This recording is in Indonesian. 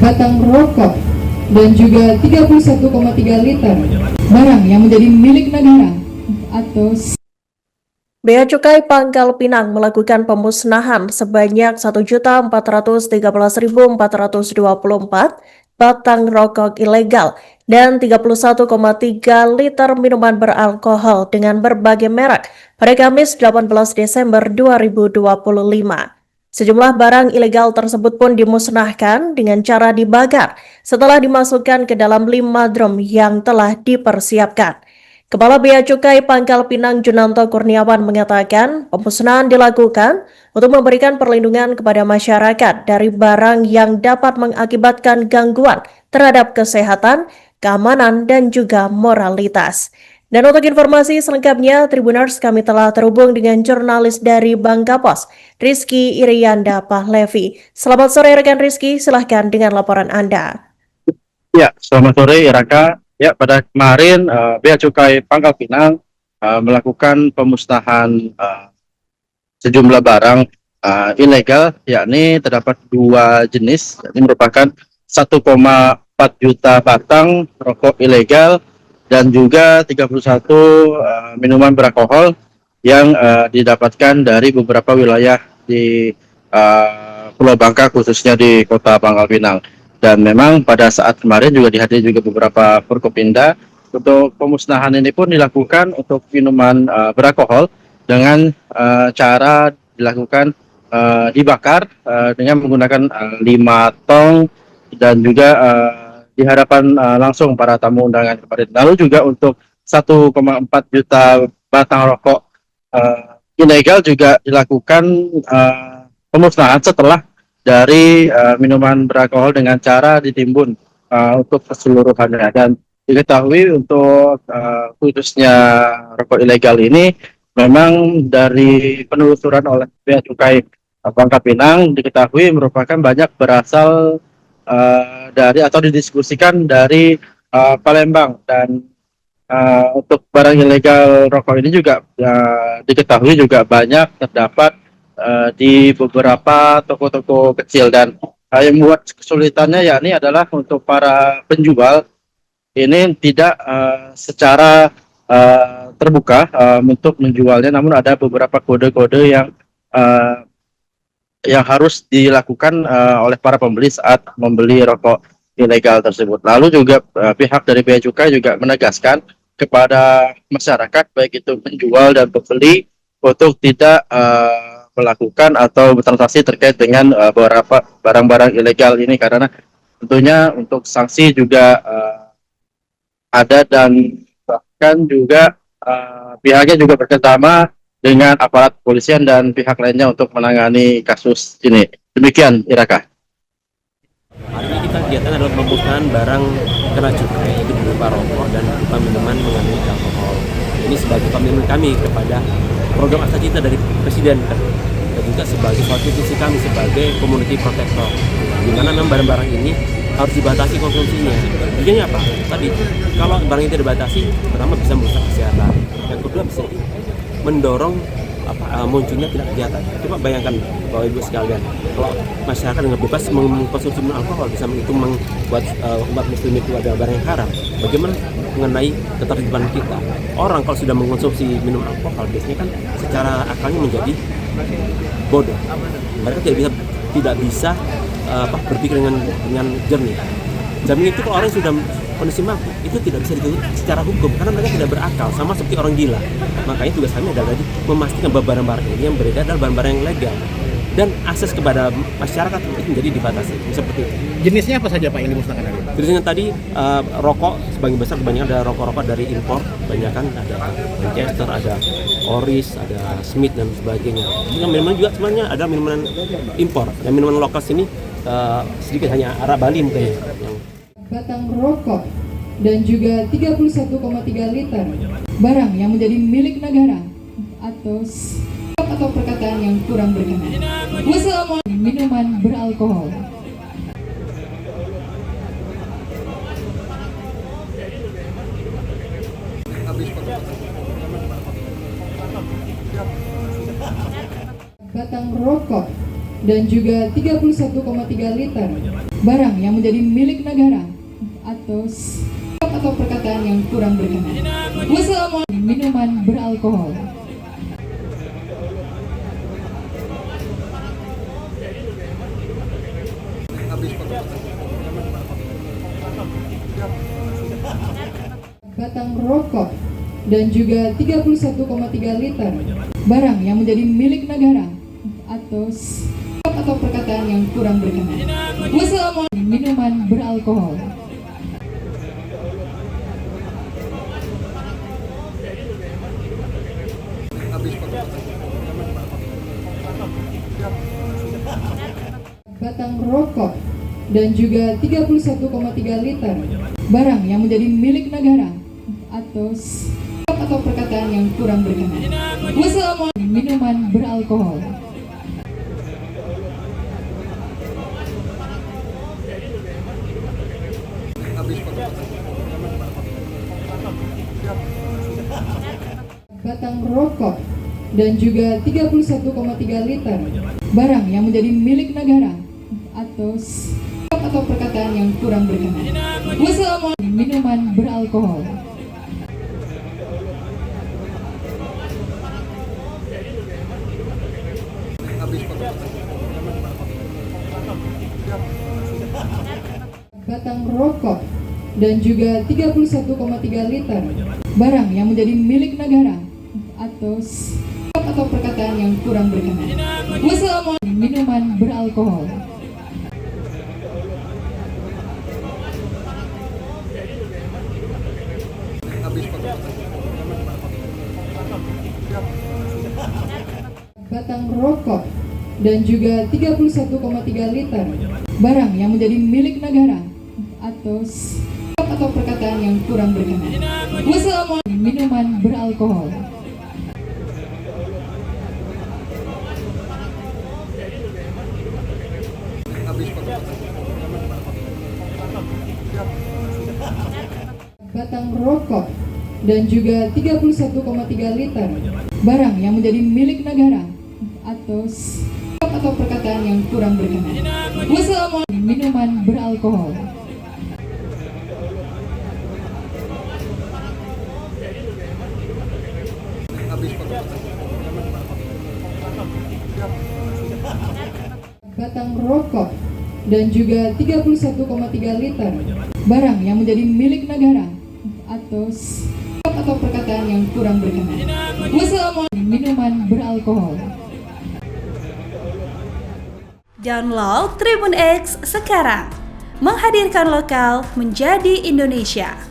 Batang rokok dan juga 31,3 liter barang yang menjadi milik negara atau Bea Cukai Pangkal Pinang melakukan pemusnahan sebanyak 1.413.424 batang rokok ilegal dan 31,3 liter minuman beralkohol dengan berbagai merek pada Kamis 18 Desember 2025. Sejumlah barang ilegal tersebut pun dimusnahkan dengan cara dibakar setelah dimasukkan ke dalam 5 drum yang telah dipersiapkan. Kepala Bea Cukai Pangkal Pinang Junanto Kurniawan mengatakan pemusnahan dilakukan untuk memberikan perlindungan kepada masyarakat dari barang yang dapat mengakibatkan gangguan terhadap kesehatan, keamanan, dan juga moralitas. Dan untuk informasi selengkapnya, Tribuners, kami telah terhubung dengan jurnalis dari Bangka Pos, Rizky Irianda Pahlevi. Selamat sore rekan Rizky, silahkan dengan laporan Anda. Ya, selamat sore Raka. Ya, pada kemarin Bea Cukai Pangkal Pinang melakukan pemusnahan sejumlah barang ilegal, yakni terdapat 2 jenis, ini merupakan 1,4 juta batang rokok ilegal dan juga 31 minuman beralkohol yang didapatkan dari beberapa wilayah di Pulau Bangka, khususnya di Kota Pangkal Pinang. Dan memang pada saat kemarin juga dihadiri juga beberapa Forkopimda. Untuk pemusnahan ini pun dilakukan untuk minuman beralkohol dengan cara dilakukan dibakar dengan menggunakan 5 tong dan juga di hadapan langsung para tamu undangan kemarin. Lalu juga untuk 1,4 juta batang rokok ilegal juga dilakukan pemusnahan setelah dari minuman beralkohol dengan cara ditimbun untuk keseluruhannya. Dan diketahui untuk khususnya rokok ilegal ini memang dari penelusuran oleh Bea Cukai Pangkal Pinang diketahui merupakan banyak berasal dari atau didiskusikan dari Palembang. Dan untuk barang ilegal rokok ini juga diketahui juga banyak terdapat di beberapa toko-toko kecil. Dan yang membuat kesulitannya yakni adalah untuk para penjual ini tidak secara terbuka untuk menjualnya, namun ada beberapa kode-kode yang harus dilakukan oleh para pembeli saat membeli rokok ilegal tersebut. Lalu juga pihak dari Bea Cukai juga menegaskan kepada masyarakat baik itu penjual dan pembeli untuk tidak melakukan atau bertransaksi terkait dengan beberapa barang-barang ilegal ini, karena tentunya untuk sanksi juga ada, dan bahkan juga pihaknya juga bekerjasama dengan aparat kepolisian dan pihak lainnya untuk menangani kasus ini. Demikian, Iraka. Hari ini kita kegiatan adalah pemusnahan barang kena cukai, yaitu berupa rokok dan berupa minuman mengandung alkohol. Ini sebagai komitmen kami kepada program Aksa Cinta dari Presiden, dan juga sebagai suatu visi kami sebagai community protector, di mana memang barang-barang ini harus dibatasi konsumsinya. Tujuannya apa? Tadi, kalau barang itu dibatasi, pertama bisa merusak kesehatan, yang kedua bisa mendorong munculnya tindak kejahatan. Coba bayangkan Bapak Ibu sekalian, kalau masyarakat dengan bebas mengkonsumsi minum alkohol bisa itu membuat umat muslim itu ada barang yang haram. Bagaimana mengenai ketertiban kita? Orang kalau sudah mengkonsumsi minum alkohol biasanya kan secara akalnya menjadi bodoh. Mereka tidak bisa berpikir dengan jernih. Jamin itu kalau orang sudah kondisi mabuk itu tidak bisa dituntut secara hukum karena mereka tidak berakal, sama seperti orang gila. Makanya tugas kami adalah memastikan bahwa barang-barang ini yang beredar adalah barang-barang yang legal dan akses kepada masyarakat itu menjadi dibatasi seperti itu. Jenisnya apa saja Pak yang dimusnahkan tadi? Jenisnya tadi rokok sebagian besar, kebanyakan ada rokok-rokok dari impor, kebanyakan ada Manchester, ada Oris, ada Smith dan sebagainya. Minuman juga sebenarnya ada minuman impor. Yang minuman lokal sini sedikit hanya Arab Bali mungkin yang batang rokok dan juga 31,3 liter barang yang menjadi milik negara atau perkataan yang kurang berkenan. Wassalamualaikum. Minuman beralkohol. batang rokok, dan juga 31,3 liter barang yang menjadi milik negara atau perkataan yang kurang berkenan. Wassalamualaikum. Minuman beralkohol. Batang rokok dan juga 31,3 liter barang yang menjadi milik negara atau perkataan yang kurang berkenan. Wassalamualaikum. Minuman beralkohol. Batang rokok dan juga 31,3 liter barang yang menjadi milik negara atau perkataan yang kurang berkenan. Wassalamualaikum. Minuman beralkohol. Batang rokok dan juga 31,3 liter barang yang menjadi milik negara atau perkataan yang kurang berkenan. Wassalamualaikum. Minuman beralkohol. Batang rokok dan juga 31,3 liter barang yang menjadi milik negara atau perkataan yang kurang berkenan. Wassalamualaikum. Minuman beralkohol. Batang rokok dan juga 31,3 liter barang yang menjadi milik negara atau perkataan yang kurang berkenan. Wassalamualaikum. Minuman beralkohol. Batang rokok dan juga 31,3 liter barang yang menjadi milik negara atau perkataan yang kurang berkenan. Wassalamualaikum. Minuman beralkohol. Batang rokok dan juga 31,3 liter barang yang menjadi milik negara atau perkataan yang kurang berkenan. Wassalamualaikum. Minuman beralkohol. Download Tribun X sekarang, menghadirkan lokal menjadi Indonesia.